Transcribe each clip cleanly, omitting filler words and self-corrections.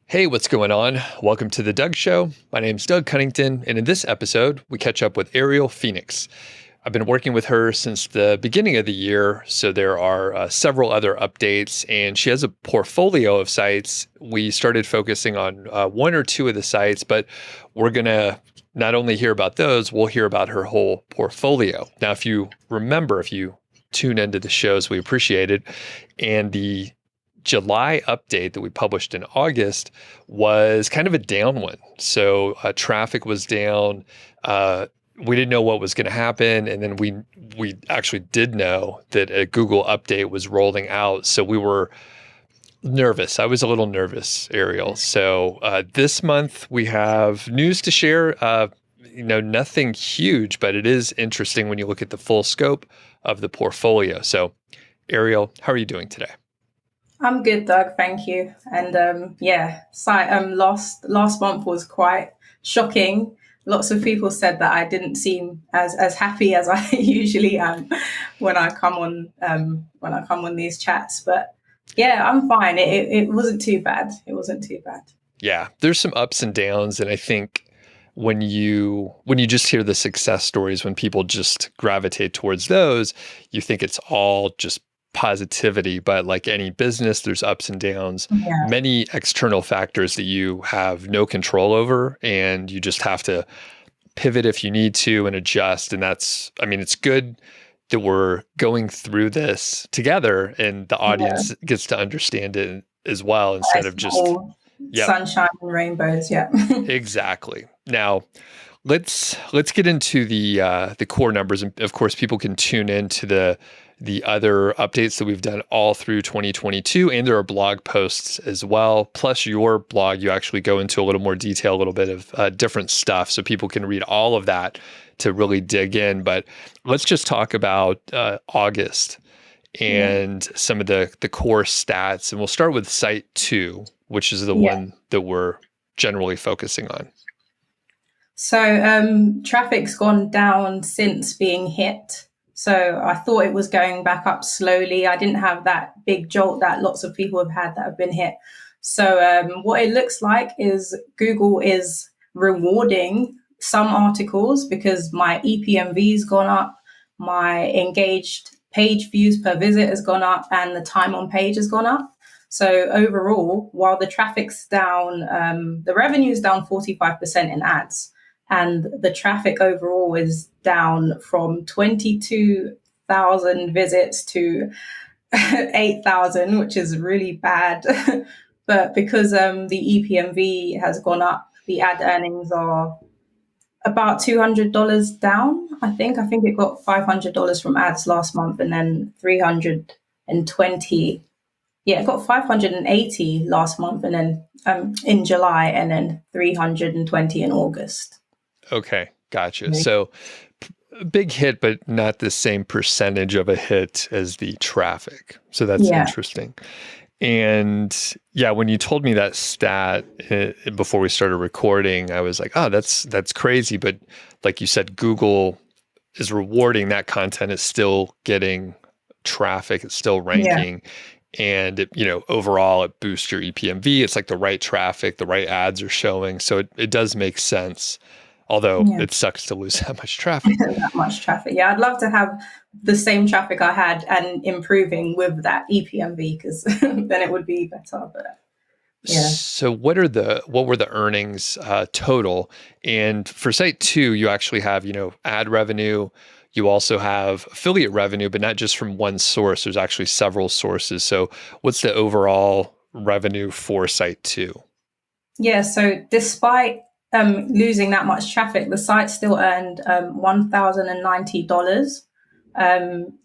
Hey, what's going on? Welcome to The Doug Show. My name's Doug Cunnington, and in this episode, we catch up with Arielle Phoenix. I've been working with her since the beginning of the year, so there are several other updates, and she has a portfolio of sites. We started focusing on one or two of the sites, but we're going to not only hear about those, we'll hear about her whole portfolio. Now, if you remember, if you tune into the shows, we appreciate it. And the July update that we published in August was kind of a down one. So traffic was down. We didn't know what was going to happen, and then we actually did know that a Google update was rolling out. So we were nervous. I was a little nervous, Arielle. So this month we have news to share. Nothing huge, but it is interesting when you look at the full scope of the portfolio. So, Arielle, how are you doing today? I'm good, Doug. Thank you. And last month was quite shocking. Lots of people said that I didn't seem as happy as I usually am when I come on these chats. But yeah, I'm fine. It wasn't too bad. It wasn't too bad. Yeah, there's some ups and downs, and I think when you just hear the success stories, when people just gravitate towards those, you think it's all just positivity. But like any business, there's ups and downs, many external factors that you have no control over, and you just have to pivot if you need to and adjust. And it's good that we're going through this together and the audience gets to understand it as well, instead of just sunshine and rainbows. Yeah. Exactly. Now, let's get into the core numbers, and of course, people can tune into the other updates that we've done all through 2022, and there are blog posts as well. Plus, your blog, you actually go into a little more detail, a little bit of different stuff, so people can read all of that to really dig in. But let's just talk about August and some of the core stats, and we'll start with Site 2, which is the one that we're generally focusing on. So traffic's gone down since being hit. So I thought it was going back up slowly. I didn't have that big jolt that lots of people have had that have been hit. So what it looks like is Google is rewarding some articles because my EPMV's gone up, my engaged page views per visit has gone up, and the time on page has gone up. So overall, while the traffic's down, the revenue is down 45% in ads. And the traffic overall is down from 22,000 visits to 8,000, which is really bad. But because the EPMV has gone up, the ad earnings are about $200 down. I think it got $500 from ads last month, and then 320. Yeah, it got 580 last month, and then in July, and then 320 in August. Okay, gotcha. So big hit, but not the same percentage of a hit as the traffic. So that's interesting. And when you told me that stat before we started recording, I was like, oh, that's crazy. But like you said, Google is rewarding that content. Is still getting traffic. It's still ranking. And overall, it boosts your EPMV. It's like the right traffic, the right ads are showing. So it does make sense. Although it sucks to lose that much traffic. That much traffic. Yeah, I'd love to have the same traffic I had and improving with that EPMV, because then it would be better. But So what were the earnings total? And for Site 2, you actually have, ad revenue. You also have affiliate revenue, but not just from one source. There's actually several sources. So what's the overall revenue for Site 2? Yeah, so despite losing that much traffic, the site still earned $1,090.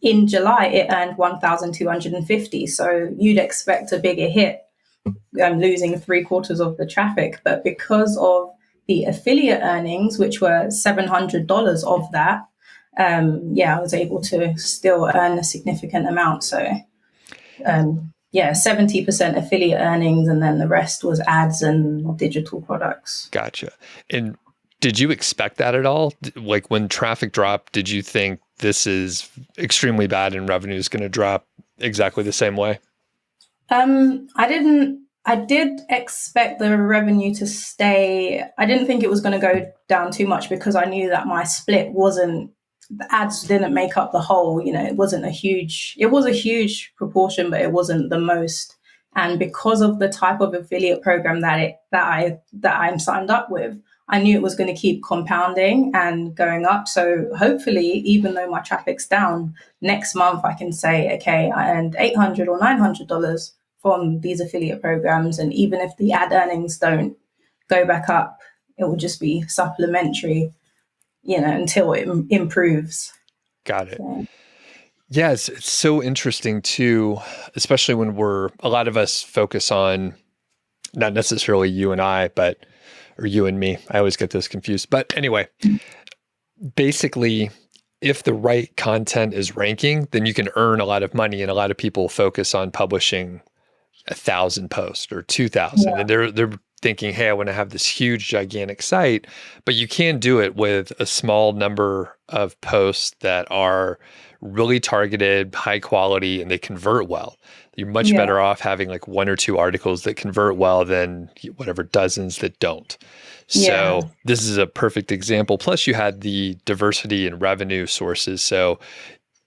In July, it earned $1,250. So you'd expect a bigger hit, losing 3/4 of the traffic. But because of the affiliate earnings, which were $700 of that, I was able to still earn a significant amount. So 70% affiliate earnings, and then the rest was ads and digital products. Gotcha. And did you expect that at all? Like when traffic dropped, did you think this is extremely bad and revenue is going to drop exactly the same way? I didn't I did expect the revenue to stay. I didn't think it was going to go down too much because I knew that my split wasn't, the ads didn't make up the whole, it wasn't it was a huge proportion, but it wasn't the most. And because of the type of affiliate program that I'm signed up with, I knew it was going to keep compounding and going up. So hopefully, even though my traffic's down, next month I can say, okay, I earned $800 or $900 from these affiliate programs. And even if the ad earnings don't go back up, it will just be supplementary, until it improves. Got it. So, Yeah, it's so interesting too, especially when a lot of us focus on not necessarily you and I, or you and me. I always get those confused. But anyway, basically, if the right content is ranking, then you can earn a lot of money, and a lot of people focus on publishing 1,000 posts or 2,000, and they're thinking, hey, I want to have this huge, gigantic site, but you can do it with a small number of posts that are really targeted, high quality, and they convert well. You're much better off having like one or two articles that convert well than whatever dozens that don't. So this is a perfect example. Plus you had the diversity in revenue sources. So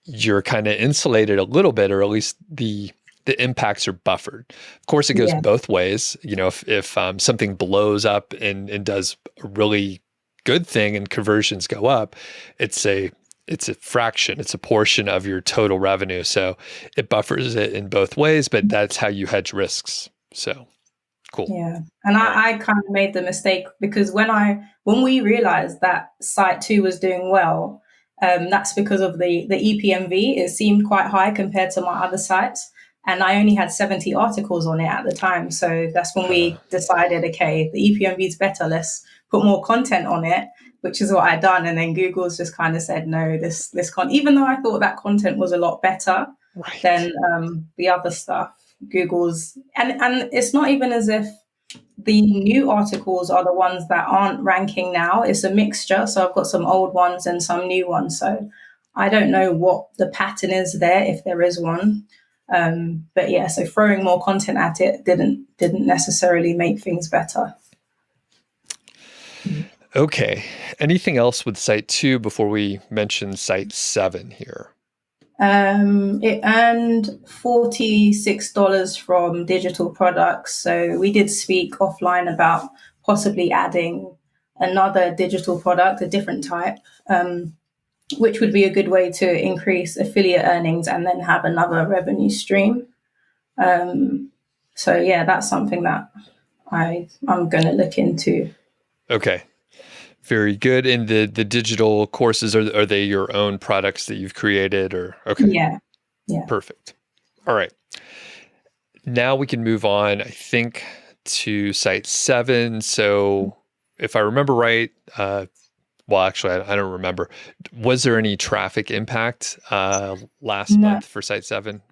you're kind of insulated a little bit, or at least the impacts are buffered. Of course, it goes both ways. If something blows up and does a really good thing and conversions go up, it's a fraction, it's a portion of your total revenue. So it buffers it in both ways, but that's how you hedge risks. So cool. Yeah. And I kind of made the mistake because when we realized that site 2 was doing well, that's because of the EPMV. It seemed quite high compared to my other sites. And I only had 70 articles on it at the time. So that's when we decided, okay, the EPMV is better. Let's put more content on it, which is what I'd done. And then Google's just kind of said, no, this can't, even though I thought that content was a lot better than the other stuff. Google's, and it's not even as if the new articles are the ones that aren't ranking now. It's a mixture. So I've got some old ones and some new ones. So I don't know what the pattern is there, if there is one. But yeah, so throwing more content at it didn't necessarily make things better. Okay. Anything else with site 2 before we mention site 7 here? It earned $46 from digital products. So we did speak offline about possibly adding another digital product, a different type, which would be a good way to increase affiliate earnings and then have another revenue stream. So yeah, that's something that I'm going to look into. Okay. Very good. And the digital courses, are they your own products that you've created, or? Okay. Yeah. Perfect. All right. Now we can move on, I think, to site 7. So if I remember right, well, actually, I don't remember. Was there any traffic impact last month for site 7?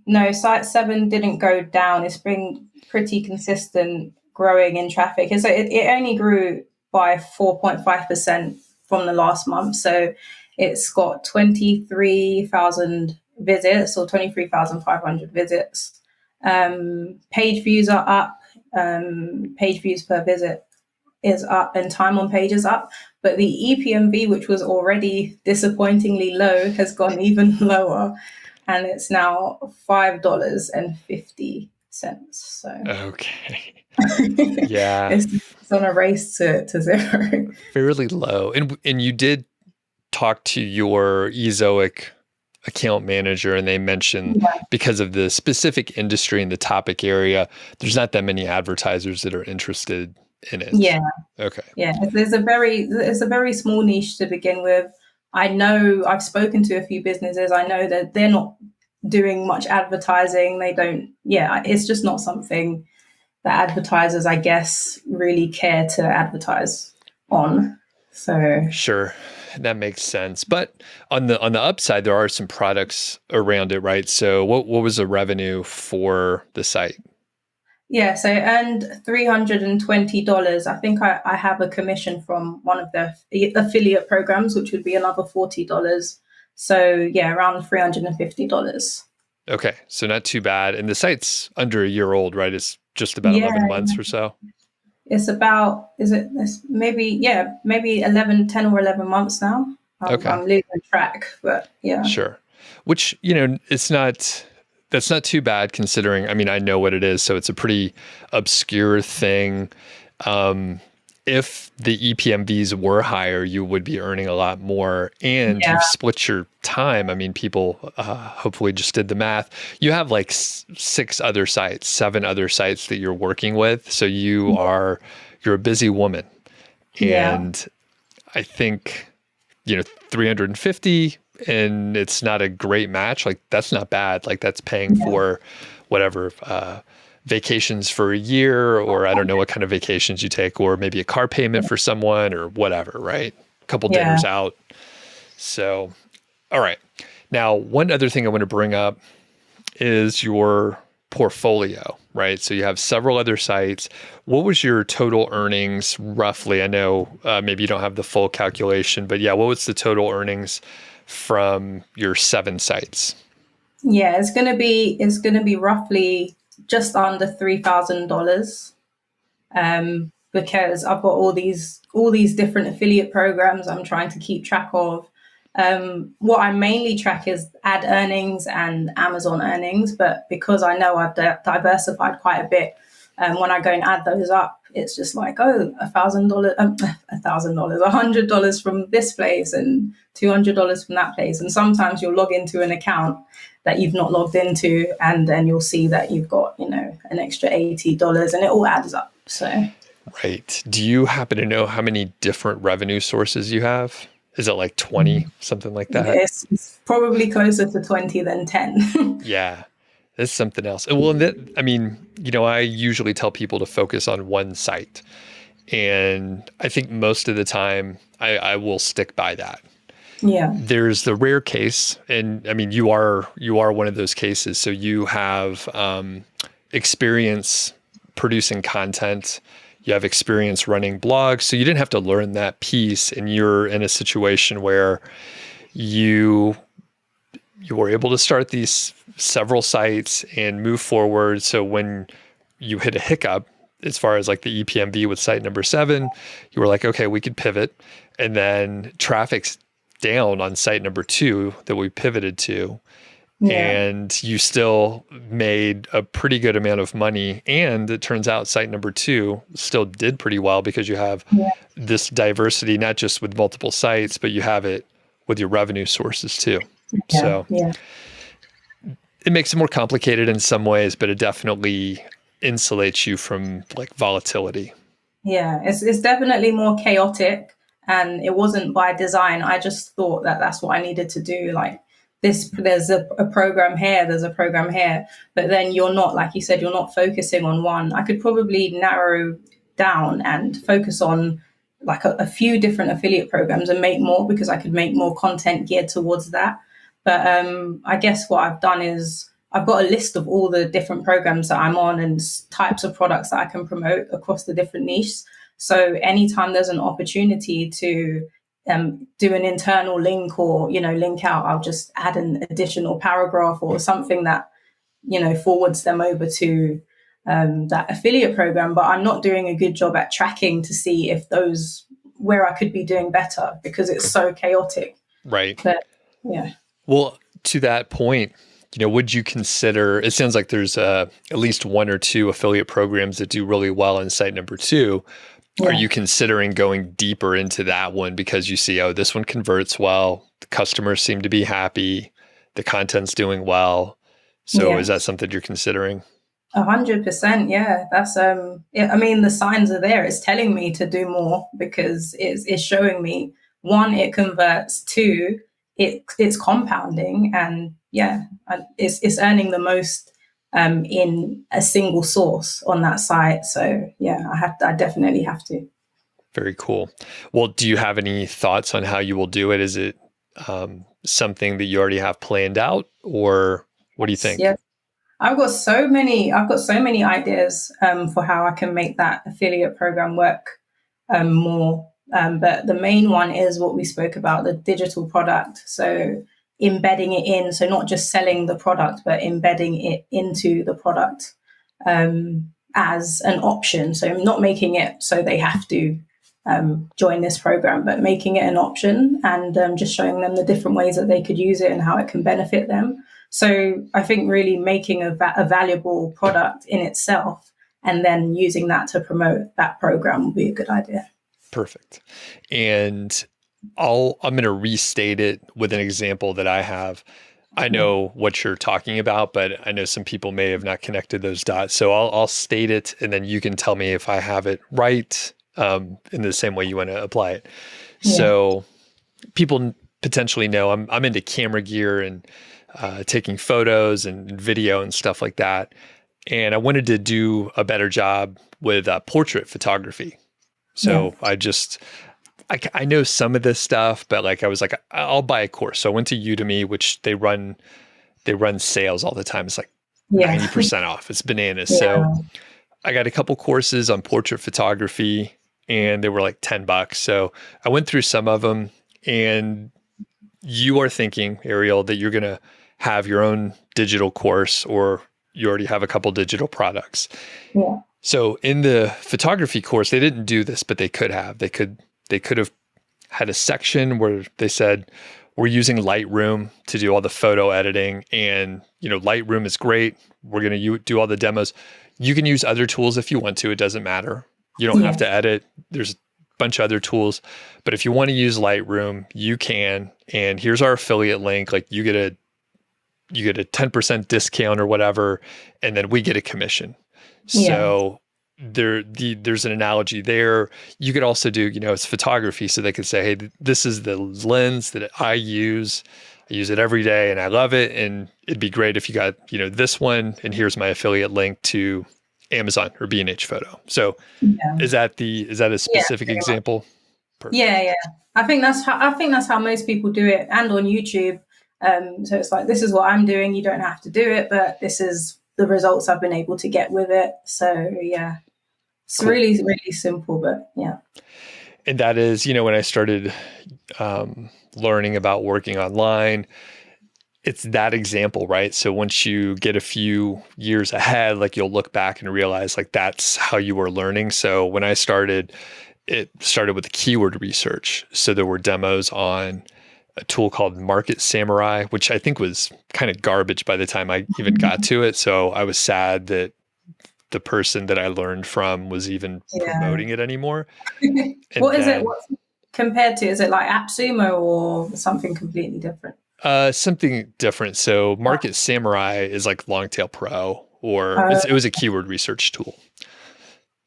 No, site 7 didn't go down. It's been pretty consistent growing in traffic. And so it only grew by 4.5% from the last month. So it's got 23,000 visits, or 23,500 visits. Page views are up. Page views per visit is up, and time on page is up. But the EPMV, which was already disappointingly low, has gone even lower. And it's now $5.50. So okay. Yeah. It's on a race to zero. Fairly low. And you did talk to your Ezoic account manager, and they mentioned because of the specific industry and the topic area, there's not that many advertisers that are interested in it. Yeah. Okay. Yeah. It's a very small niche to begin with. I know I've spoken to a few businesses. I know that they're not doing much advertising. They don't. Yeah. It's just not something that advertisers, I guess, really care to advertise on. So sure, that makes sense. But on the upside, there are some products around it, right? So what was the revenue for the site? Yeah, so it earned $320. I think I have a commission from one of the affiliate programs, which would be another $40. So yeah, around $350. Okay. So not too bad. And the site's under a year old, right? It's just about Yeah, 11 months or so. it's about, it's maybe, yeah, maybe 11, 10 or 11 months now. Okay. I'm losing track, but yeah. Sure. Which, that's not too bad considering, I mean, I know what it is. So it's a pretty obscure thing. Um, if the EPMVs were higher, you would be earning a lot more, and Yeah, you've split your time. I mean, people hopefully just did the math. You have like six other sites, seven other sites that you're working with. So you're a busy woman. yeah, And I think, 350 and it's not a great match. Like that's not bad. Like that's paying yeah, for whatever, vacations for a year, or I don't know what kind of vacations you take, or maybe a car payment for someone or whatever, right? A couple yeah, dinners out. So, all right. Now, one other thing I want to bring up is your portfolio, right? So you have several other sites. What was your total earnings roughly? I know maybe you don't have the full calculation, but yeah, what was the total earnings from your 7 sites? yeah. It's gonna be roughly just under $3,000. Because I've got all these different affiliate programs I'm trying to keep track of. What I mainly track is ad earnings and Amazon earnings, but because I know I've diversified quite a bit, when I go and add those up, it's just like, oh, $1,000, $1,000, $100 from this place and $200 from that place. And sometimes you'll log into an account that you've not logged into, and then you'll see that you've got, an extra $80, and it all adds up. So Right. Do you happen to know how many different revenue sources you have? Is it like 20, something like that? it's probably closer to 20 than 10. Yeah, that's something else. Well, and that, I mean, I usually tell people to focus on one site. And I think most of the time I will stick by that. Yeah, There's the rare case, and I mean, you are one of those cases. So you have experience producing content, you have experience running blogs, so you didn't have to learn that piece, and you're in a situation where you were able to start these several sites and move forward. So when you hit a hiccup, as far as like the EPMV with site number 7, you were like, okay, we could pivot. And then traffic's down on site number 2 that we pivoted to. yeah, And you still made a pretty good amount of money. And it turns out site number 2 still did pretty well because you have yeah, this diversity, not just with multiple sites, but you have it with your revenue sources too. yeah, So yeah. it makes it more complicated in some ways, but it definitely insulates you from like volatility. Yeah, it's definitely more chaotic, and it wasn't by design. I just thought that that's what I needed to do. Like this, there's a program here, there's a program here, but then you're not, like you said, you're not focusing on one. I could probably narrow down and focus on like a few different affiliate programs and make more, because I could make more content geared towards that. But I guess what I've done is I've got a list of all the different programs that I'm on and types of products that I can promote across the different niches. So anytime there's an opportunity to do an internal link, or link out, I'll just add an additional paragraph or something that forwards them over to that affiliate program. But I'm not doing a good job at tracking to see if those, where I could be doing better, because it's so chaotic. Right. But yeah. Well, to that point, would you consider, it sounds like there's at least 1 or 2 affiliate programs that do really well in site number 2. Are Yeah. you considering going deeper into that one because you see, oh, this one converts well, the customers seem to be happy, the content's doing well. So Yeah. is that something you're considering? 100%. Yeah. That's yeah, I mean, the signs are there. It's telling me to do more, because it's showing me, one, it converts, two, it's compounding, and yeah, it's earning the most in a single source on that site. So yeah, I definitely have to. Very cool. Well, do you have any thoughts on how you will do it? Is it something that you already have planned out, or what do you think? Yeah. I've got so many ideas for how I can make that affiliate program work more. But the main one is what we spoke about, the digital product. So embedding it in. So not just selling the product, but embedding it into the product as an option. So not making it so they have to join this program, but making it an option and just showing them the different ways that they could use it and how it can benefit them. So I think really making a valuable product in itself and then using that to promote that program would be a good idea. Perfect. And I'm going to restate it with an example that I have. I know what you're talking about, but I know some people may have not connected those dots. So I'll state it, and then you can tell me if I have it right in the same way you want to apply it. Yeah. So people potentially know I'm into camera gear and taking photos and video and stuff like that. And I wanted to do a better job with portrait photography. So yeah. I know some of this stuff, but like I was like, I'll buy a course. So I went to Udemy, which they run sales all the time. It's like 90% off. It's bananas. Yeah. So I got a couple courses on portrait photography and they were like $10. So I went through some of them, and you are thinking, Arielle, that you're going to have your own digital course, or you already have a couple digital products. Yeah. So in the photography course, they didn't do this, but they could have. They could have had a section where they said, we're using Lightroom to do all the photo editing, and Lightroom is great. We're going to do all the demos. You can use other tools if you want to. It doesn't matter. You don't have to edit. There's a bunch of other tools, but if you want to use Lightroom, you can. And here's our affiliate link. Like you get a 10% discount or whatever, and then we get a commission. So there's an analogy there. You could also do, it's photography. So they could say, hey, this is the lens that I use. I use it every day and I love it. And it'd be great if you got, this one, and here's my affiliate link to Amazon or B&H Photo. So is that a specific example? Perfect. Yeah. I think that's how most people do it, and on YouTube. So it's like, this is what I'm doing. You don't have to do it, but this is the results I've been able to get with it. So yeah, it's cool. Really, really simple, but yeah. And that is, when I started learning about working online, it's that example, right? So once you get a few years ahead, like you'll look back and realize like that's how you were learning. So when I started, it started with keyword research. So there were demos on a tool called Market Samurai, which I think was kind of garbage by the time I even got to it. So I was sad that the person that I learned from was even promoting it anymore. What is it? What's compared to? Is it like AppSumo or something completely different? Something different. So Market Samurai is like Longtail Pro, or it was a keyword research tool.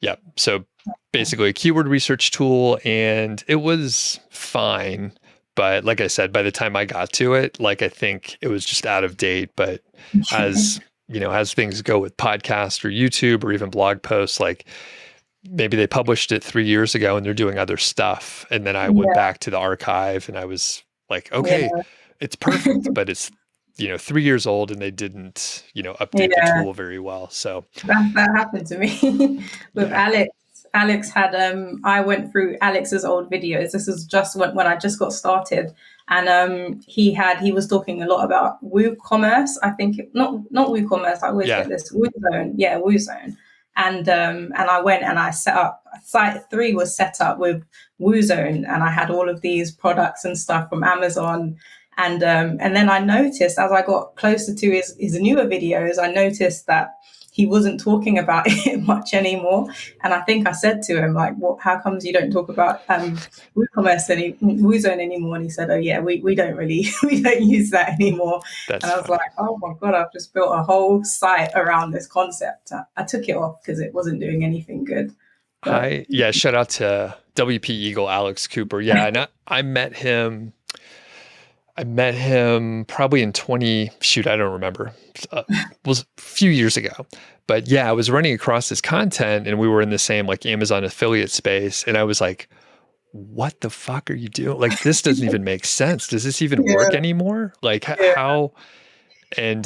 Yeah. So basically a keyword research tool, and it was fine. But like I said, by the time I got to it, like I think it was just out of date. But as things go with podcasts or YouTube or even blog posts, like maybe they published it 3 years ago and they're doing other stuff. And then I went back to the archive and I was like, okay, it's perfect, but it's 3 years old and they didn't, update the tool very well. So that happened to me with Alex. Alex had, I went through Alex's old videos. This is just when I just got started. And he was talking a lot about WooCommerce. I think, not WooCommerce, I always get this, WooZone. Yeah, WooZone. And I went and I set up, site 3 was set up with WooZone. And I had all of these products and stuff from Amazon. And then I noticed, as I got closer to his newer videos, I noticed that he wasn't talking about it much anymore. And I think I said to him, like, how comes you don't talk about WooCommerce WooZone anymore? And he said, oh yeah, we don't use that anymore. That's and I was like, oh my God, I've just built a whole site around this concept. I took it off because it wasn't doing anything good. Shout out to WP Eagle, Alex Cooper. Yeah, and I met him probably in I don't remember. Was a few years ago. But yeah, I was running across this content and we were in the same like Amazon affiliate space. And I was like, what the fuck are you doing? Like, this doesn't even make sense. Does this even work anymore? Like how? And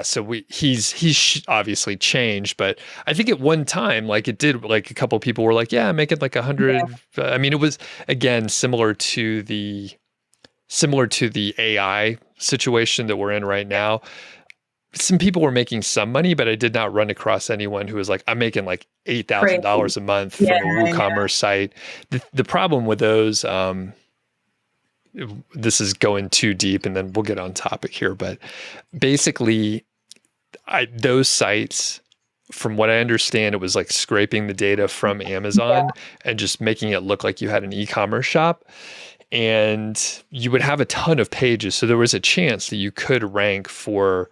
so he's obviously changed, but I think at one time, like it did, like a couple of people were like, make it like 100. I mean, it was again, similar to the similar to the AI situation that we're in right now. Some people were making some money, but I did not run across anyone who was like, I'm making like $8,000 a month Yeah, from a WooCommerce site. The problem with those, this is going too deep and then we'll get on topic here, but basically those sites, from what I understand, it was like scraping the data from Amazon and just making it look like you had an e-commerce shop. And you would have a ton of pages. So there was a chance that you could rank for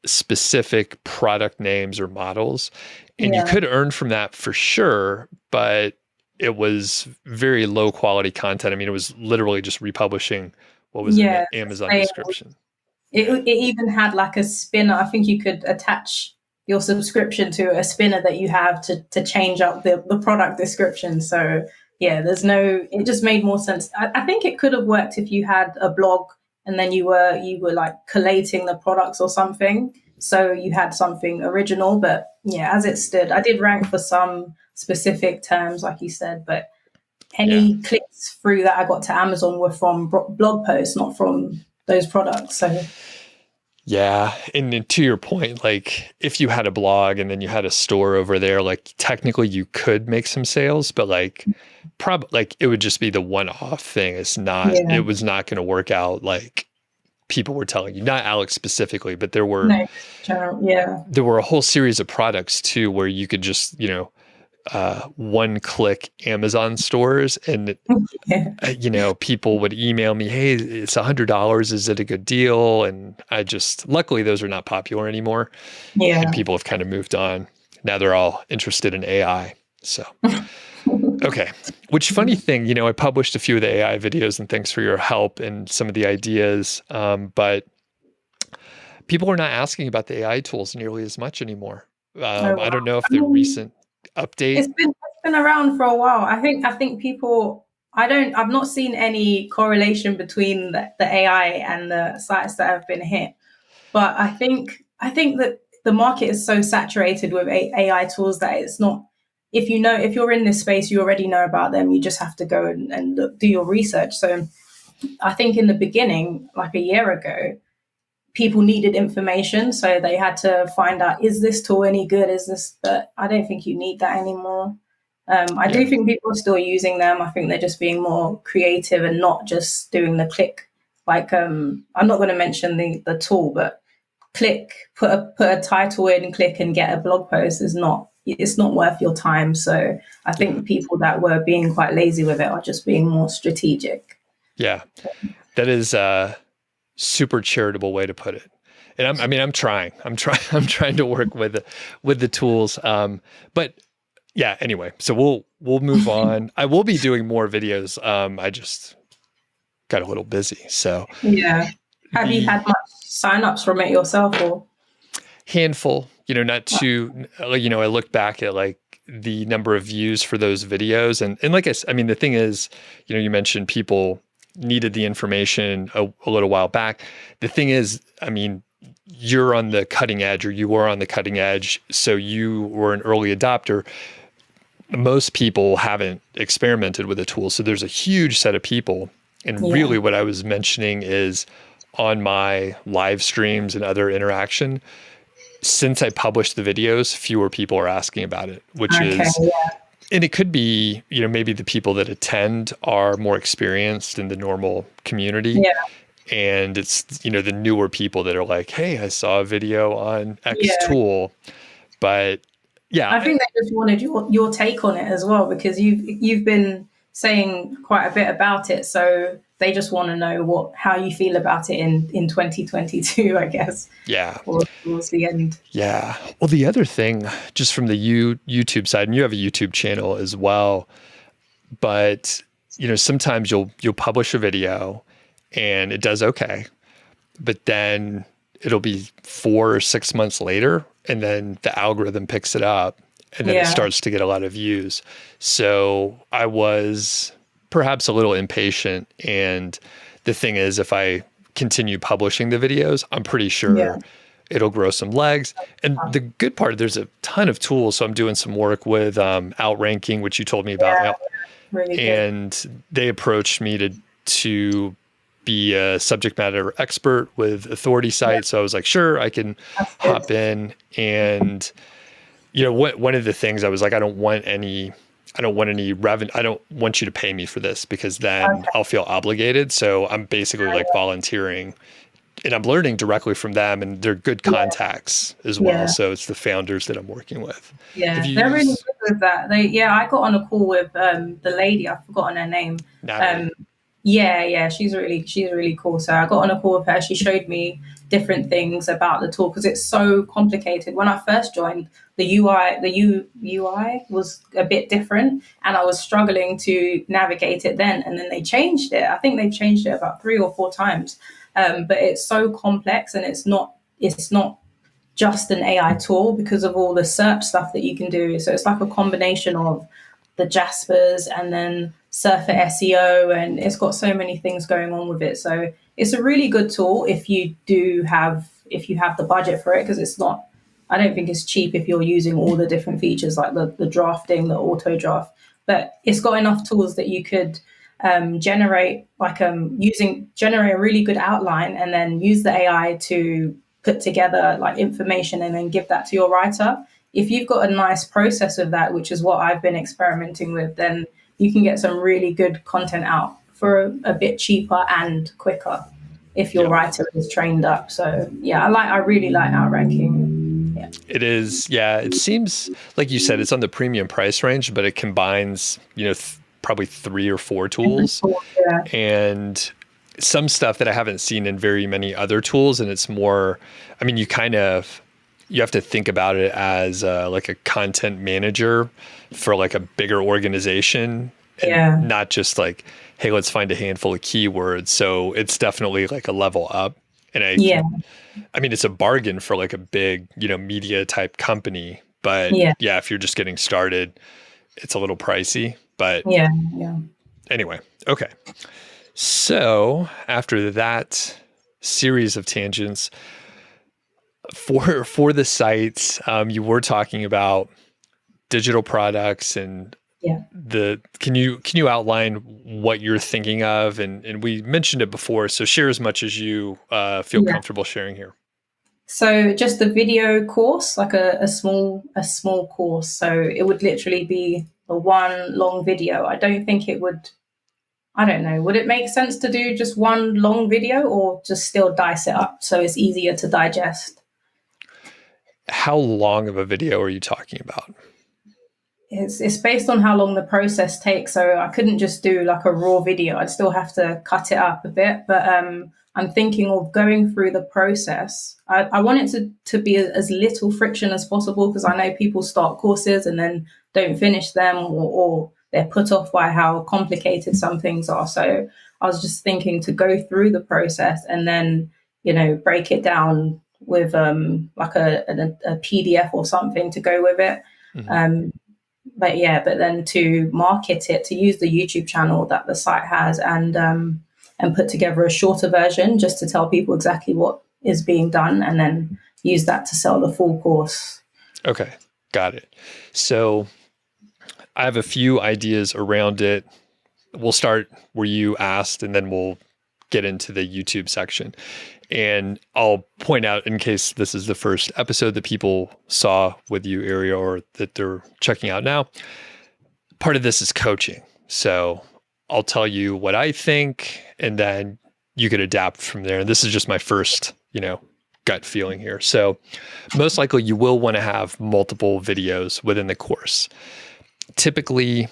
specific product names or models. And you could earn from that for sure, but it was very low quality content. I mean, it was literally just republishing what was in the Amazon description. It even had like a spinner. I think you could attach your subscription to a spinner that you have to change up the product description. So it just made more sense. I think it could have worked if you had a blog and then you were like collating the products or something. So you had something original, but as it stood, I did rank for some specific terms, like you said, but any clicks through that I got to Amazon were from blog posts, not from those products. So yeah. And to your point, like if you had a blog and then you had a store over there, like technically you could make some sales, but like probably like it would just be the one-off thing. It's not, it was not going to work out like people were telling you, not Alex specifically, but there were, there were a whole series of products too, where you could just, one-click Amazon stores and, people would email me, hey, it's $100. Is it a good deal? And luckily those are not popular anymore. Yeah. And people have kind of moved on. Now they're all interested in AI. So, okay. Which funny thing, I published a few of the AI videos and thanks for your help and some of the ideas. But people are not asking about the AI tools nearly as much anymore. I don't know if the recent update. It's been around for a while. I think people, I've not seen any correlation between the AI and the sites that have been hit. But I think that the market is so saturated with AI tools that it's not, if you're in this space, you already know about them. You just have to go and do your research. So I think in the beginning, like a year ago, people needed information. So they had to find out, is this tool any good? But I don't think you need that anymore. I do think people are still using them. I think they're just being more creative and not just doing the click. Like, I'm not going to mention the tool, but click, put a title in, click and get a blog post it's not worth your time. So I think people that were being quite lazy with it are just being more strategic. Yeah, that is a super charitable way to put it. And I'm trying to work with the tools. But yeah, anyway, so we'll move on. I will be doing more videos. I just got a little busy. So yeah. Have you had much signups from it yourself or? Handful, not too, I look back at like the number of views for those videos. And like the thing is, you mentioned people needed the information a little while back. The thing is, you're on the cutting edge, or you were on the cutting edge. So you were an early adopter. Most people haven't experimented with the tool. So there's a huge set of people. And really what I was mentioning is on my live streams and other interaction, since I published the videos, fewer people are asking about it, and it could be, maybe the people that attend are more experienced in the normal community. Yeah. And it's, the newer people that are like, hey, I saw a video on X tool. But yeah. I think they just wanted your take on it as well, because you've been saying quite a bit about it. So they just want to know how you feel about it in 2022, I guess. Yeah. Or towards the end. Yeah. Well, the other thing, just from the YouTube side, and you have a YouTube channel as well, but sometimes you'll publish a video and it does okay, but then it'll be 4 or 6 months later, and then the algorithm picks it up, and then it starts to get a lot of views. So I was perhaps a little impatient. And the thing is, if I continue publishing the videos, I'm pretty sure it'll grow some legs. And the good part, there's a ton of tools. So I'm doing some work with Outranking, which you told me about. Really and they approached me to be a subject matter expert with authority sites. So I was like, sure, I can hop in. And, one of the things I was like, I don't want any revenue. I don't want you to pay me for this because then I'll feel obligated. So I'm basically like volunteering, and I'm learning directly from them, and they're good contacts as well. So it's the founders that I'm working with. Yeah, they're really good with that. I got on a call with the lady. I've forgotten her name. She's really cool. So I got on a call with her. She showed me different things about the tool because it's so complicated. When I first joined, the UI was a bit different, and I was struggling to navigate it then. And then they changed it. I think they've changed it about 3 or 4 times. But it's so complex, and it's not just an AI tool because of all the search stuff that you can do. So it's like a combination of the Jaspers and then Surfer SEO, and it's got so many things going on with it. So it's a really good tool if you have the budget for it, because I don't think it's cheap if you're using all the different features like the drafting, the auto draft, but it's got enough tools that you could generate a really good outline and then use the AI to put together like information and then give that to your writer. If you've got a nice process of that, which is what I've been experimenting with, then you can get some really good content out for a bit cheaper and quicker if your writer is trained up. So I really like Outranking. Yeah. It is. Yeah. It seems like you said, it's on the premium price range, but it combines, probably 3 or 4 tools and some stuff that I haven't seen in very many other tools. And it's more, you have to think about it as like a content manager for like a bigger organization, and not just like, hey, let's find a handful of keywords. So it's definitely like a level up. And it's a bargain for like a big, media type company, but if you're just getting started, it's a little pricey, but anyway. Okay. So after that series of tangents, for the sites, you were talking about digital products and can you outline what you're thinking of? And we mentioned it before, so share as much as you feel comfortable sharing here. So just a video course, like a small course. So it would literally be a one long video. I don't think it would. I don't know. Would it make sense to do just one long video or just still dice it up so it's easier to digest? How long of a video are you talking about? It's based on how long the process takes. So I couldn't just do like a raw video. I'd still have to cut it up a bit. But I'm thinking of going through the process. I want it to be as little friction as possible, because I know people start courses and then don't finish them, or they're put off by how complicated some things are. So I was just thinking to go through the process and then, break it down with like a PDF or something to go with it. Mm-hmm. But then to market it, to use the YouTube channel that the site has and put together a shorter version just to tell people exactly what is being done, and then use that to sell the full course. Okay, got it. So I have a few ideas around it. We'll start where you asked, and then we'll get into the YouTube section. And I'll point out, in case this is the first episode that people saw with you, Arielle, or that they're checking out now, part of this is coaching. So I'll tell you what I think, and then you could adapt from there. And this is just my first, gut feeling here. So most likely you will want to have multiple videos within the course. Typically,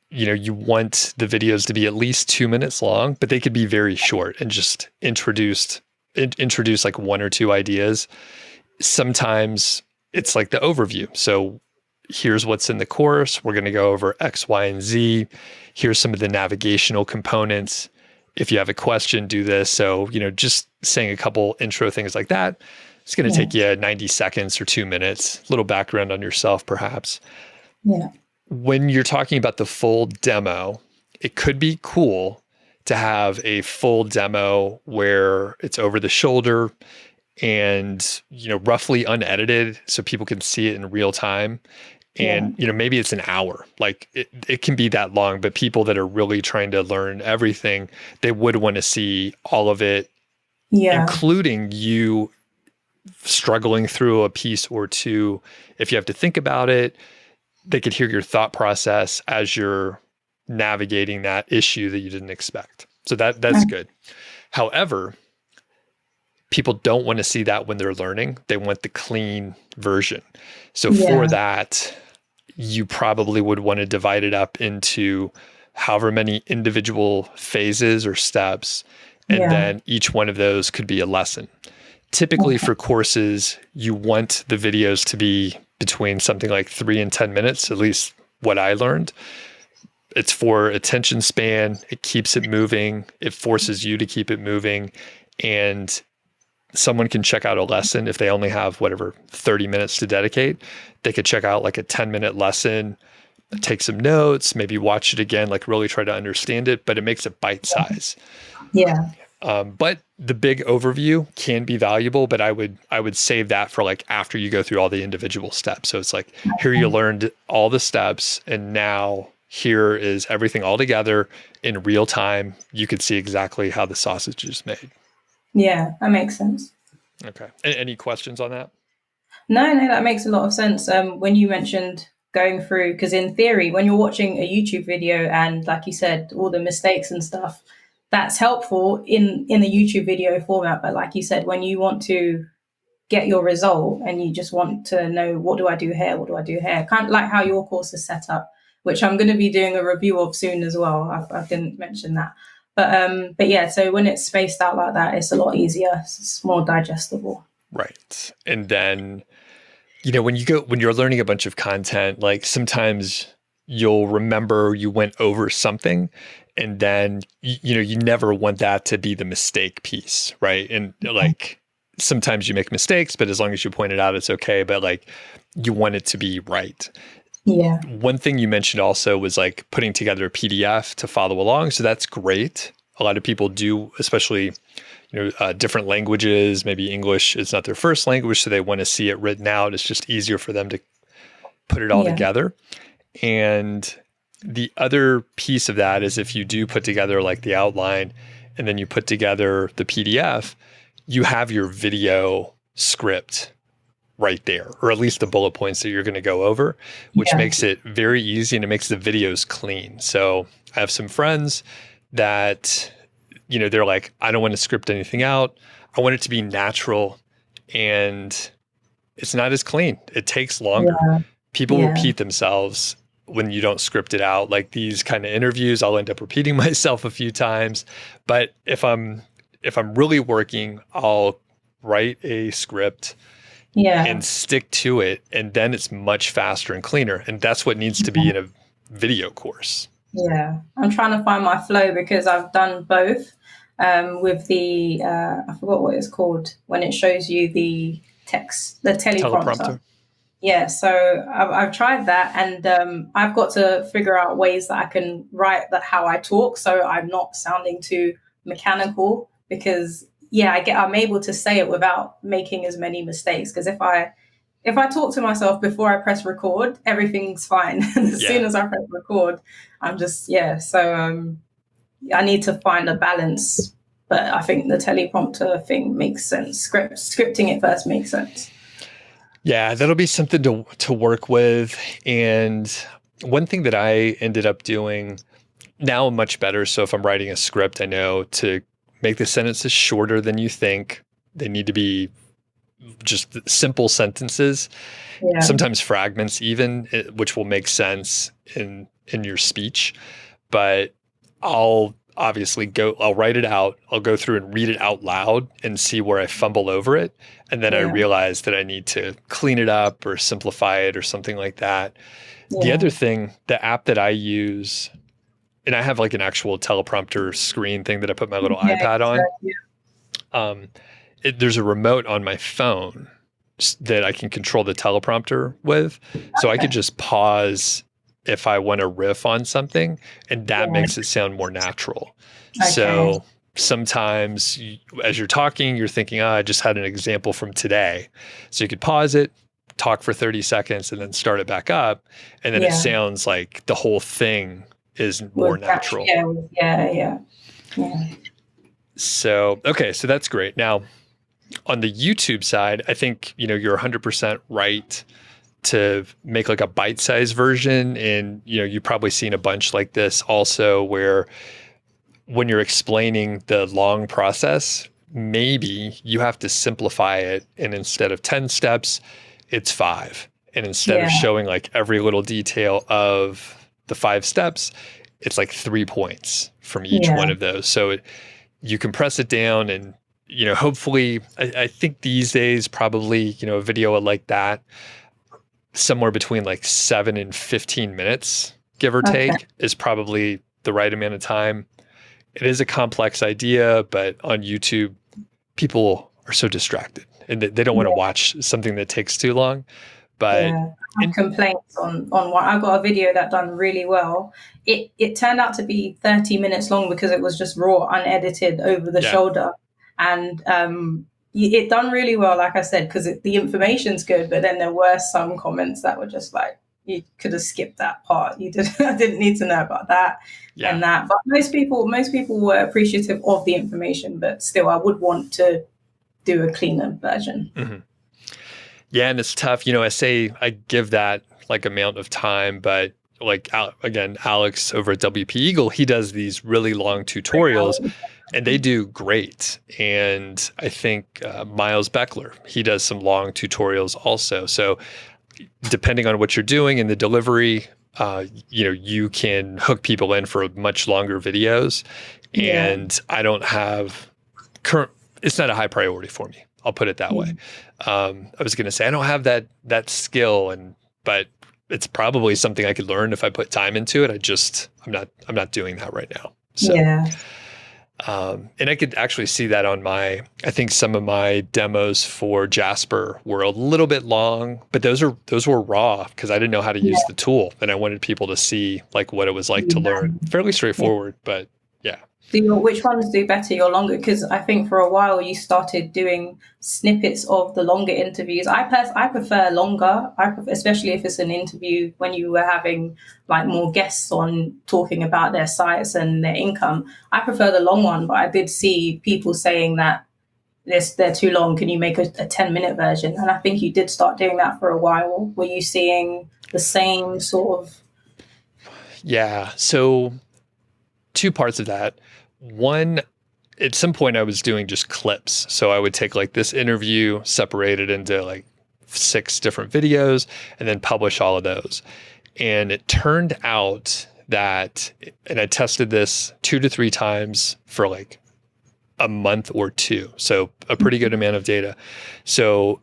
you want the videos to be at least 2 minutes long, but they could be very short and just introduce like 1 or 2 ideas. Sometimes it's like the overview. So here's what's in the course. We're going to go over X, Y, and Z. Here's some of the navigational components. If you have a question, do this. So, just saying a couple intro things like that, it's going to take you 90 seconds or 2 minutes, a little background on yourself, perhaps. Yeah. When you're talking about the full demo, it could be cool to have a full demo where it's over the shoulder and, roughly unedited so people can see it in real time. And, maybe it's an hour, like it can be that long, but people that are really trying to learn everything, they would want to see all of it, including you struggling through a piece or two. If you have to think about it, they could hear your thought process as you're navigating that issue that you didn't expect. So that's good. However, people don't want to see that when they're learning. They want the clean version. So for that, you probably would want to divide it up into however many individual phases or steps. And then each one of those could be a lesson. Typically for courses, you want the videos to be between something like 3 and 10 minutes, at least what I learned. It's for attention span. It keeps it moving. It forces you to keep it moving. And someone can check out a lesson if they only have 30 minutes to dedicate. They could check out like a 10-minute lesson, take some notes, maybe watch it again, like really try to understand it, but it makes it bite size. But the big overview can be valuable, but I would save that for like after you go through all the individual steps. So it's like, here you learned all the steps, and now here is everything all together in real time. You could see exactly how the sausage is made. Yeah, that makes sense. Okay. Any questions on that? No, that makes a lot of sense. When you mentioned going through, because in theory, when you're watching a YouTube video and like you said, all the mistakes and stuff, that's helpful in a YouTube video format. But like you said, when you want to get your result and you just want to know, what do I do here? What do I do here? Kind of like how your course is set up, which I'm going to be doing a review of soon as well. I didn't mention that. But yeah, so when it's spaced out like that, it's a lot easier. It's more digestible. Right. And then, when you're learning a bunch of content, like sometimes you'll remember you went over something, and then, you never want that to be the mistake piece. Right. And like, sometimes you make mistakes, but as long as you point it out, it's okay. But like, you want it to be right. Yeah. One thing you mentioned also was like putting together a PDF to follow along. So that's great. A lot of people do, especially, different languages. Maybe English is not their first language, so they want to see it written out. It's just easier for them to put it all together. And the other piece of that is if you do put together like the outline and then you put together the PDF, you have your video script right there, or at least the bullet points that you're going to go over, which makes it very easy, and it makes the videos clean. So I have some friends that, they're like, I don't want to script anything out. I want it to be natural, and it's not as clean. It takes longer. People repeat themselves when you don't script it out. Like these kind of interviews, I'll end up repeating myself a few times. But if I'm really working, I'll write a script and stick to it. And then it's much faster and cleaner. And that's what needs to be in a video course. Yeah. I'm trying to find my flow because I've done both with the, I forgot what it's called, when it shows you the text, the teleprompter. Yeah. So I've tried that, and I've got to figure out ways that I can write that how I talk, so I'm not sounding too mechanical, because I'm able to say it without making as many mistakes. Because if I talk to myself before I press record, everything's fine. As soon as I press record, I'm just, So I need to find a balance. But I think the teleprompter thing makes sense. Scripting it first makes sense. Yeah, that'll be something to work with. And one thing that I ended up doing, now much better. So if I'm writing a script, I know to make the sentences shorter than you think. They need to be just simple sentences, sometimes fragments even, which will make sense in your speech. But I'll write it out. I'll go through and read it out loud and see where I fumble over it. And then I realize that I need to clean it up or simplify it or something like that. The other thing, the app that I use, and I have like an actual teleprompter screen thing that I put my little iPad on. There's a remote on my phone that I can control the teleprompter with. So I could just pause if I want to riff on something, and that makes it sound more natural. So sometimes as you're talking, you're thinking, I just had an example from today. So you could pause it, talk for 30 seconds and then start it back up. And then it Yeah. sounds like the whole thing is more natural. Yeah. So, okay, so that's great. Now, on the YouTube side, I think, you're 100% right to make like a bite-sized version. And, you've probably seen a bunch like this also, where when you're explaining the long process, maybe you have to simplify it. And instead of 10 steps, it's 5. And instead of showing like every little detail of the 5 steps, it's like 3 points from each one of those. So you compress it down, and, hopefully, I think these days, probably, a video like that, somewhere between like 7 and 15 minutes, give or take, is probably the right amount of time. It is a complex idea, but on YouTube, people are so distracted and they don't want to watch something that takes too long. But complaints on one. I got a video that done really well. It turned out to be 30 minutes long because it was just raw, unedited, over the shoulder. And it done really well, like I said, because the information's good, but then there were some comments that were just like, you could have skipped that part. I didn't need to know about that and that. But most people were appreciative of the information, but still, I would want to do a cleaner version. Mm-hmm. Yeah, and it's tough. I give that like amount of time, but like, again, Alex over at WP Eagle, he does these really long tutorials, and they do great. And I think Miles Beckler, he does some long tutorials also. So depending on what you're doing in the delivery, you can hook people in for much longer videos. And I don't have it's not a high priority for me. I'll put it that way. I was going to say, I don't have that skill, but it's probably something I could learn if I put time into it. I'm not doing that right now. So, and I could actually see that on I think some of my demos for Jasper were a little bit long, but those were raw because I didn't know how to use the tool, and I wanted people to see like what it was like to learn. Fairly straightforward, but yeah. Which ones do better, your longer? Because I think for a while you started doing snippets of the longer interviews. I prefer longer. Especially if it's an interview when you were having like more guests on talking about their sites and their income. I prefer the long one, but I did see people saying that they're too long. Can you make a 10-minute version? And I think you did start doing that for a while. Were you seeing the same sort of? Yeah. So 2 parts of that. One, at some point I was doing just clips. So I would take like this interview, separate it into like 6 different videos, and then publish all of those. And it turned out that, and I tested this 2 to 3 times for like a month or 2. So a pretty good amount of data. So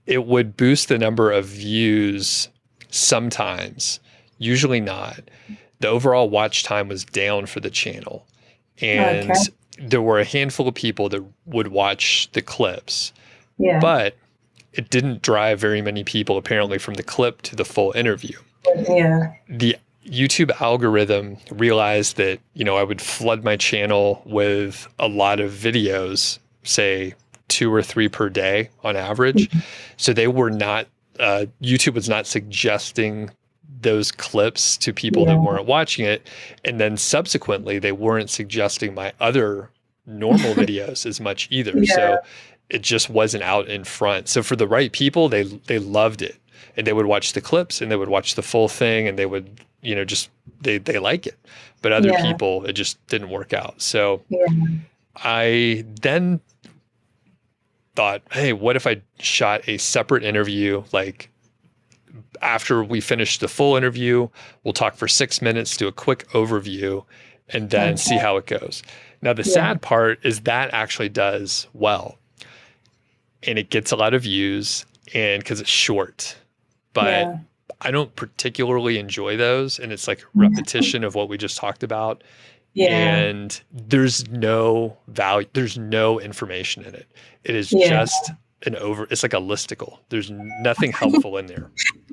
it would boost the number of views sometimes, usually not. The overall watch time was down for the channel. And there were a handful of people that would watch the clips, but it didn't drive very many people apparently from the clip to the full interview. The YouTube algorithm realized that, I would flood my channel with a lot of videos, say 2 or 3 per day on average. So they were not, YouTube was not suggesting those clips to people that weren't watching it. And then subsequently, they weren't suggesting my other normal videos as much either. So it just wasn't out in front. So for the right people, they loved it. And they would watch the clips and they would watch the full thing, and they would, they like it. But other people, it just didn't work out. So I then thought, hey, what if I shot a separate interview, like after we finish the full interview, we'll talk for 6 minutes, do a quick overview, and then see how it goes. Now, the sad part is that actually does well, and it gets a lot of views, and because it's short, but I don't particularly enjoy those. And it's like repetition of what we just talked about. And there's no value. There's no information in it. It is just it's like a listicle. There's nothing helpful in there.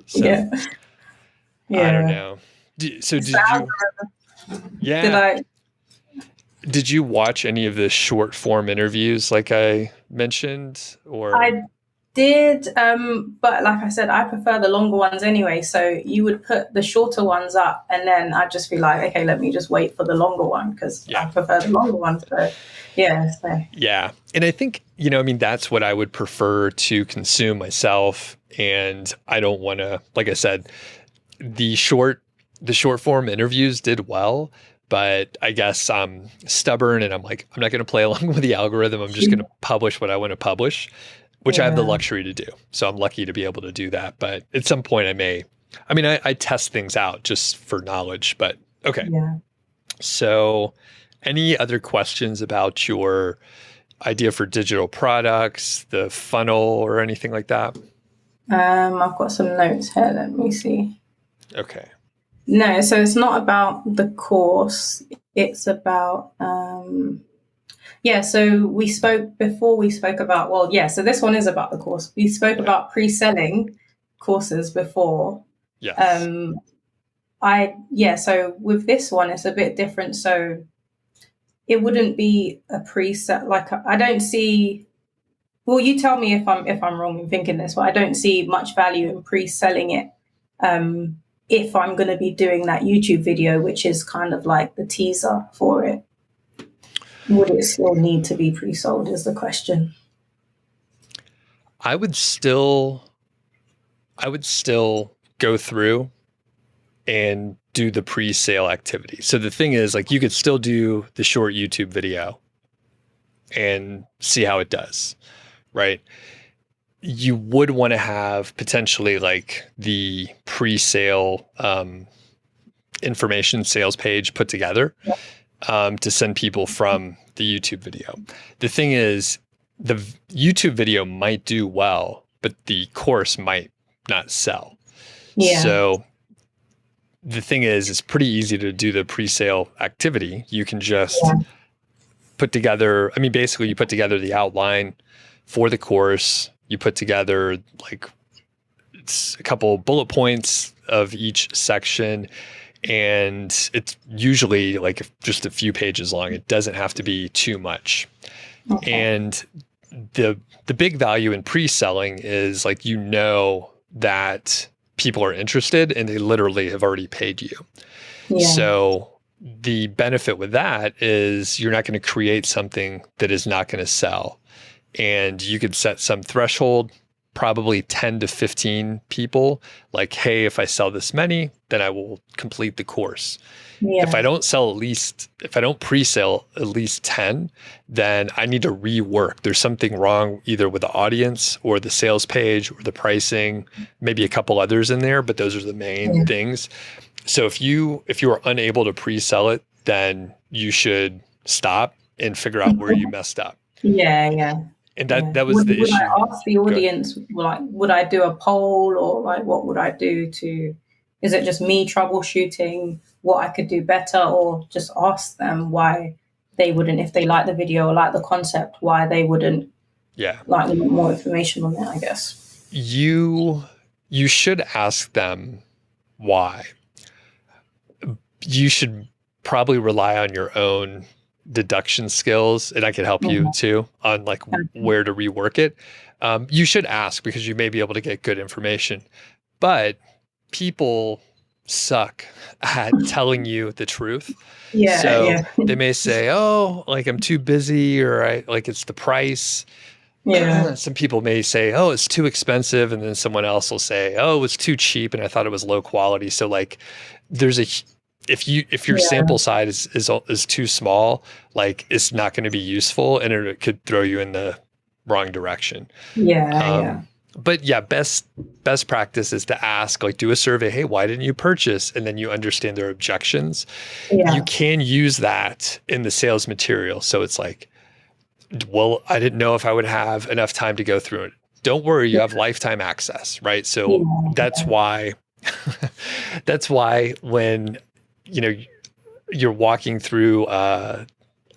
So I don't know. So did you? Did you watch any of the short form interviews like I mentioned? Or did, but like I said, I prefer the longer ones anyway. So you would put the shorter ones up, and then I'd just be like, okay, let me just wait for the longer one because I Yeah. prefer the longer one. So yeah, so Yeah. And I think, I mean, that's what I would prefer to consume myself. And I don't want to, like I said, the short form interviews did well, but I guess I'm stubborn and I'm like, I'm not going to play along with the algorithm. I'm just going to publish what I want to publish, which I have the yeah, luxury to do. So I'm lucky to be able to do that. But at some point I test things out just for knowledge, but okay. yeah. So any other questions about your idea for digital products, the funnel or anything like that? I've got some notes here. Let me see. Okay. No, so it's not about the course. It's about yeah. So we spoke about, well, yeah. So this one is about the course. We spoke about pre-selling courses before. Yes. So with this one, it's a bit different. So it wouldn't be a preset. Like I don't see. Well, you tell me if I'm wrong in thinking this, but I don't see much value in pre-selling it. If I'm going to be doing that YouTube video, which is kind of like the teaser for it, would it still need to be pre-sold is the question. I would still go through and do the pre-sale activity. So the thing is, like, you could still do the short YouTube video and see how it does, right? You would want to have potentially like the pre-sale information sales page put together to send people from the YouTube video. The thing is, the YouTube video might do well, but the course might not sell. Yeah. So the thing is, it's pretty easy to do the pre-sale activity. You can just put together, I mean, basically you put together the outline for the course. You put together like it's a couple bullet points of each section, and it's usually like just a few pages long. It doesn't have to be too much. Okay. And the big value in pre-selling is like, that people are interested and they literally have already paid you. Yeah. So the benefit with that is you're not going to create something that is not going to sell. And you could set some threshold, probably 10 to 15 people, like, hey, if I sell this many, then I will complete the course. Yeah. If I don't pre-sale at least 10, then I need to rework. There's something wrong either with the audience or the sales page or the pricing, maybe a couple others in there, but those are the main things. So if you are unable to pre-sell it, then you should stop and figure out where you messed up. Yeah. And that was the issue. Would I ask the audience, like, would I do a poll, or like, what would I do is it just me troubleshooting what I could do better, or just ask them why they wouldn't, if they like the video or like the concept, why they wouldn't like more information on that, I guess. You should ask them why. You should probably rely on your own deduction skills, and I can help you too on like where to rework it. You should ask because you may be able to get good information, but people suck at telling you the truth. So they may say, oh, like I'm too busy, or it's the price. Some people may say, oh, it's too expensive. And then someone else will say, oh, it's too cheap and I thought it was low quality. So like if your sample size is too small, like it's not going to be useful, and it could throw you in the wrong direction. But best practice is to ask, like, do a survey. Hey, why didn't you purchase? And then you understand their objections. You can use that in the sales material. So it's like, well, I didn't know if I would have enough time to go through it. Don't worry, you have lifetime access, right? So that's why when you're walking through,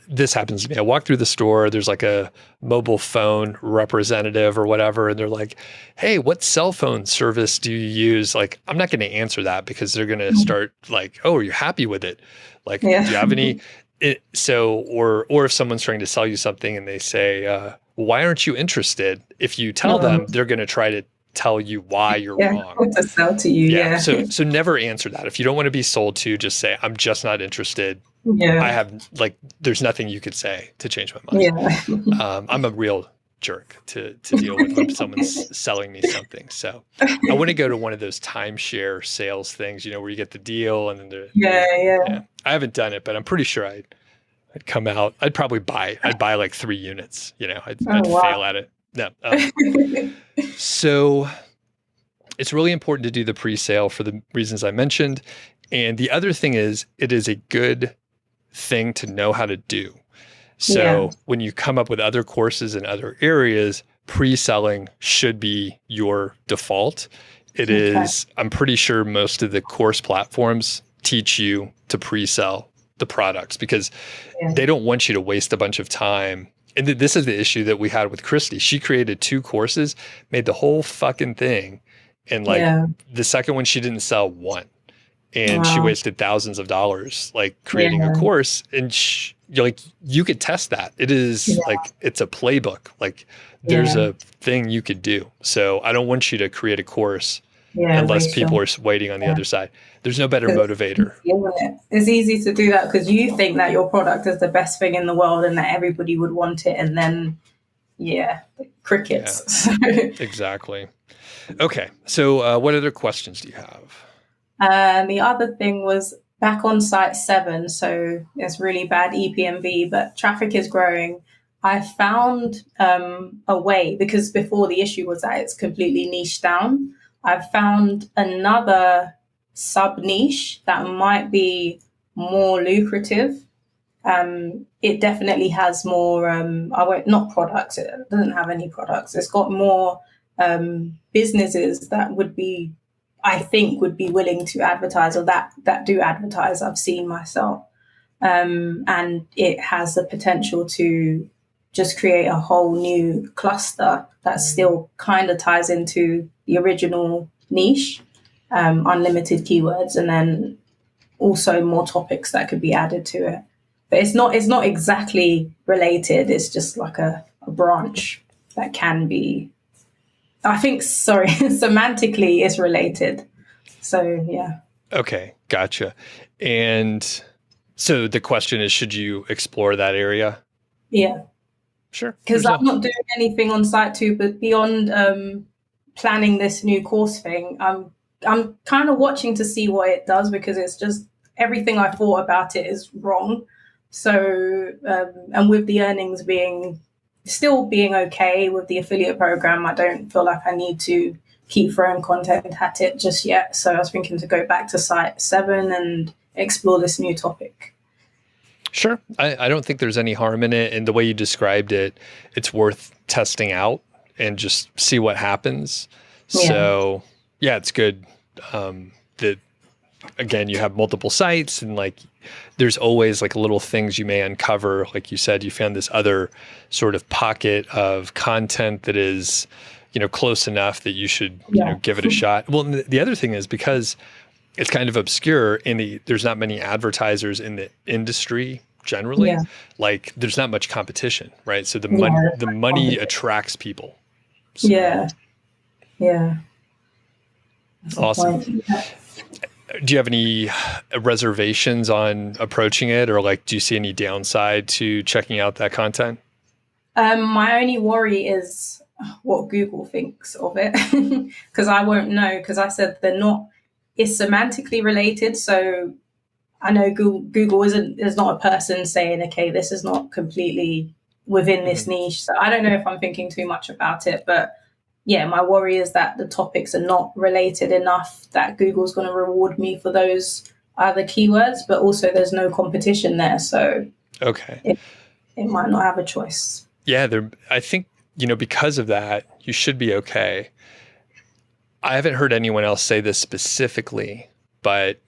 this happens to me. I walk through the store, there's like a mobile phone representative or whatever, and they're like, hey, what cell phone service do you use? Like, I'm not going to answer that because they're going to start like, oh, are you happy with it? Like, do you have any? Or if someone's trying to sell you something and they say, why aren't you interested? If you tell them, they're going to try to tell you why you're wrong. What to sell to you. Yeah. So never answer that. If you don't want to be sold to, just say, I'm just not interested. Yeah. I have there's nothing you could say to change my mind. Yeah. I'm a real jerk to deal with when someone's selling me something. So I want to go to one of those timeshare sales things, where you get the deal and then Yeah. I haven't done it, but I'm pretty sure I'd come out. I'd buy like 3 units. I'd fail at it. No. So it's really important to do the pre-sale for the reasons I mentioned. And the other thing is, it is a good thing to know how to do. So when you come up with other courses in other areas, pre-selling should be your default. It is, I'm pretty sure most of the course platforms teach you to pre-sell the products because they don't want you to waste a bunch of time. And this is the issue that we had with Christy. She created 2 courses, made the whole fucking thing. And the second one, she didn't sell one. And she wasted thousands of dollars creating a course. And you could test that. It is it's a playbook. There's a thing you could do. So I don't want you to create a course unless people are waiting on the other side. There's no better motivator. It's easy to do that because you think that your product is the best thing in the world and that everybody would want it. And then, crickets. Yeah, exactly. Okay. So what other questions do you have? The other thing was back on site 7. So it's really bad EPMV, but traffic is growing. I found a way, because before the issue was that it's completely niched down. I've found another sub niche that might be more lucrative. It definitely has more, not products. It doesn't have any products. It's got more businesses that would be willing to advertise, or that do advertise. I've seen myself. And it has the potential to just create a whole new cluster that still kind of ties into the original niche, unlimited keywords, and then also more topics that could be added to it. But it's not exactly related. It's just like a branch that can be, I think, semantically is related. So, yeah. Okay, gotcha. And so the question is, should you explore that area? Yeah. Sure. Because I'm not doing anything on site 2, but beyond planning this new course thing, I'm kind of watching to see what it does, because it's just everything I thought about it is wrong. So, and with the earnings still being okay with the affiliate program, I don't feel like I need to keep throwing content at it just yet. So I was thinking to go back to site 7 and explore this new topic. Sure. I don't think there's any harm in it. And the way you described it, it's worth testing out and just see what happens. Yeah. So yeah, it's good that, again, you have multiple sites and there's always little things you may uncover. Like you said, you found this other sort of pocket of content that is, close enough that you should, give it a shot. Well, the other thing is, because it's kind of obscure there's not many advertisers in the industry generally, there's not much competition, right? So the money attracts people. So. Yeah. That's awesome. Do you have any reservations on approaching it, or do you see any downside to checking out that content? My only worry is what Google thinks of it, because I won't know, because I said it's semantically related. So I know Google is not a person saying, okay, this is not completely within this niche. So I don't know if I'm thinking too much about it, but yeah, my worry is that the topics are not related enough that Google's going to reward me for those other keywords, but also there's no competition there. So it might not have a choice. Yeah, I think, because of that, you should be okay. I haven't heard anyone else say this specifically, but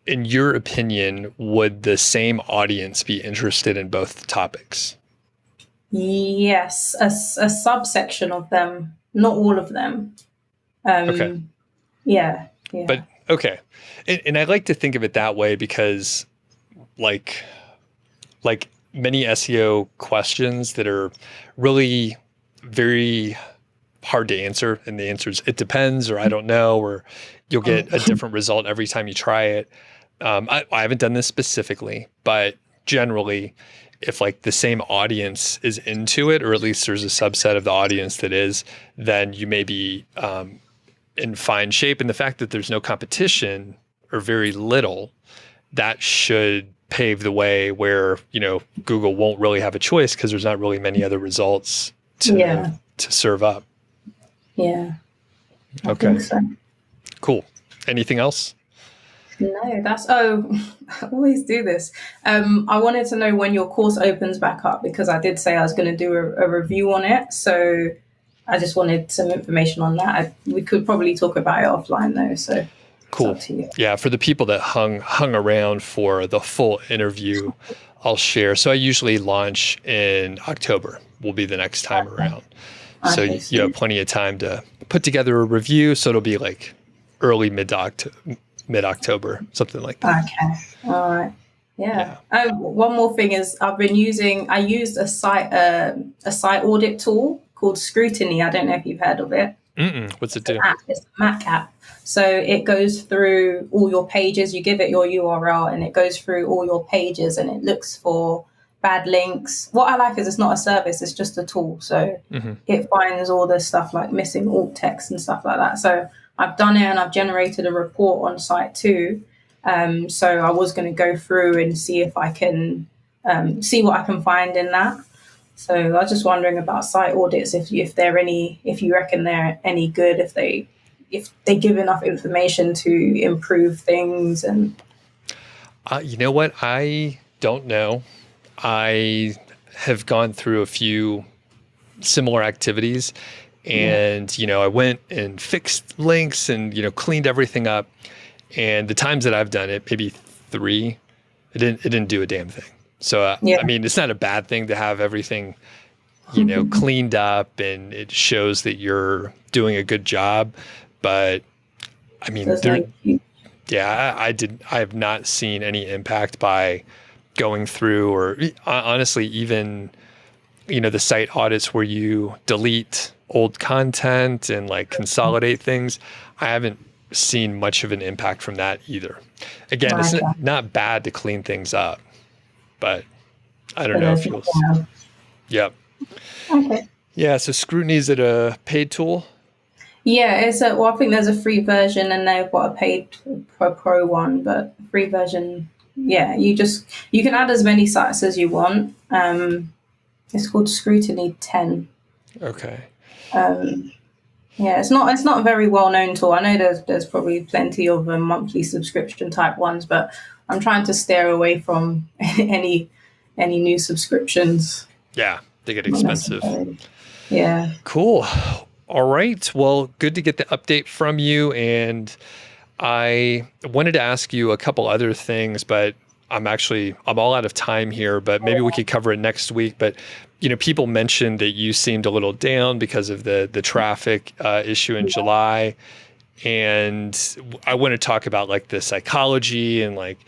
in your opinion, would the same audience be interested in both topics? Yes, a subsection of them, not all of them. Okay. Yeah. But okay. And I like to think of it that way because like many SEO questions that are really very hard to answer. And the answer is, it depends, or I don't know, or you'll get a different result every time you try it. I haven't done this specifically, but generally, if like the same audience is into it, or at least there's a subset of the audience that is, then you may be in fine shape. And the fact that there's no competition or very little, that should pave the way where, Google won't really have a choice because there's not really many other results to serve up. Yeah. Okay. I think so. Cool. Anything else? No, I always do this. I wanted to know when your course opens back up, because I did say I was going to do a review on it. So I just wanted some information on that. We could probably talk about it offline though. So cool. Yeah. For the people that hung around for the full interview, I'll share. So I usually launch in October, will be the next time around. So you have plenty of time to put together a review. So it'll be like early mid-October, something like that. Okay. All right. Yeah. One more thing is I used a site audit tool called Scrutiny. I don't know if you've heard of it. What's it do? It's a Mac app. So it goes through all your pages. You give it your URL and it goes through all your pages and it looks for bad links. What I like is it's not a service, it's just a tool. So it finds all the stuff like missing alt text and stuff like that. So I've done it and I've generated a report on site too. So I was going to go through and see if I can see what I can find in that. So I was just wondering about site audits, if you reckon they're any good, if they give enough information to improve things. And you know what? I don't know. I have gone through a few similar activities, and I went and fixed links and cleaned everything up. And the times that I've done it, maybe 3, it didn't do a damn thing. So I mean, it's not a bad thing to have everything cleaned up and it shows that you're doing a good job. But I mean, I have not seen any impact by going through, or honestly, even, the site audits where you delete old content and like consolidate things. I haven't seen much of an impact from that either. Again, it's not bad to clean things up, but I don't know if you'll. Yep. Okay. Yeah. So Scrutiny, is it a paid tool? Yeah, I think there's a free version and they've got a paid pro one, but free version, you can add as many sites as you want. It's called Scrutiny 10. Okay. It's not a very well known tool. I know there's probably plenty of monthly subscription type ones, but I'm trying to steer away from any new subscriptions. Yeah, they get expensive. Yeah. Cool. All right. Well, good to get the update from you. And I wanted to ask you a couple other things, but I'm all out of time here, but maybe we could cover it next week. But, people mentioned that you seemed a little down because of the traffic issue in July. And I want to talk about like the psychology and like,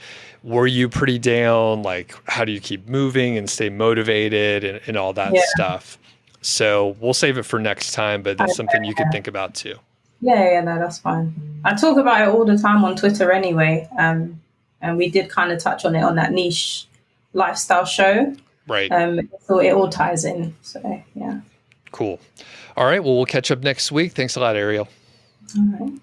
were you pretty down? Like, how do you keep moving and stay motivated and all that stuff? So we'll save it for next time, but that's something you could think about too. Yeah, no, that's fine. I talk about it all the time on Twitter anyway. And we did kind of touch on it on that niche lifestyle show. Right. So it all ties in. So, yeah. Cool. All right. Well, we'll catch up next week. Thanks a lot, Arielle. All right.